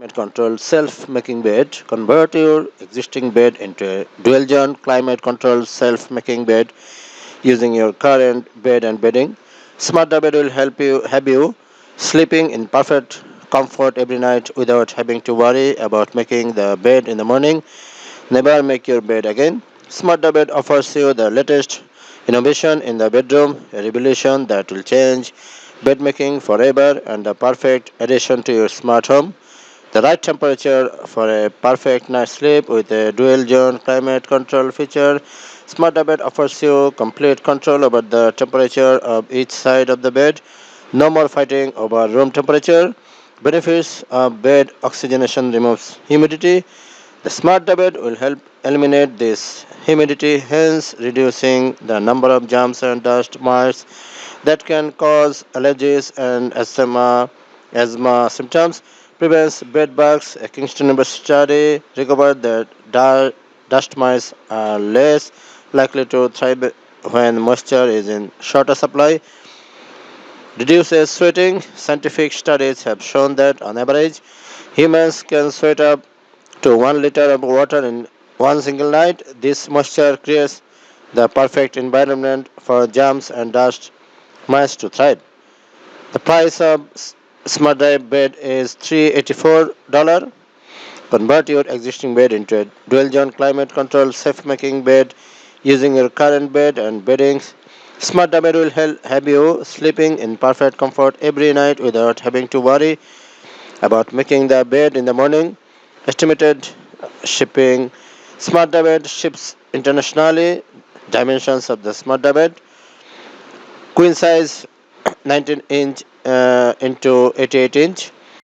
climate control self-making bed. Convert your existing bed into a dual zone climate control self-making bed using your current bed and bedding. SmartDuvet will help you have you sleeping in perfect comfort every night without having to worry about making the bed in the morning. Never make your bed again. SmartDuvet offers you the latest innovation in the bedroom, a revolution that will change bed making forever and the perfect addition to your smart home. The right temperature for a perfect night's sleep with a dual zone climate control feature. SmartDuvet offers you complete control over the temperature of each side of the bed. No more fighting over room temperature. Benefits of bed oxygenation removes humidity. The SmartDuvet will help eliminate this humidity, hence reducing the number of germs and dust mites that can cause allergies and asthma symptoms, prevents bed bugs. A Kingston University study recovered that dust mites are less likely to thrive when moisture is in shorter supply, reduces sweating. Scientific studies have shown that on average, humans can sweat up to 1 liter of water in one single night. This moisture creates the perfect environment for germs and dust mites to thrive. The price of Smart Drive bed is $384. Convert your existing bed into a dual zone climate control safe making bed using your current bed and beddings. Smart Drive will have you sleeping in perfect comfort every night without having to worry about making the bed in the morning. Estimated shipping. Smart Drive ships internationally. Dimensions of the Smart Drive: queen size 19 inch into 88 inch,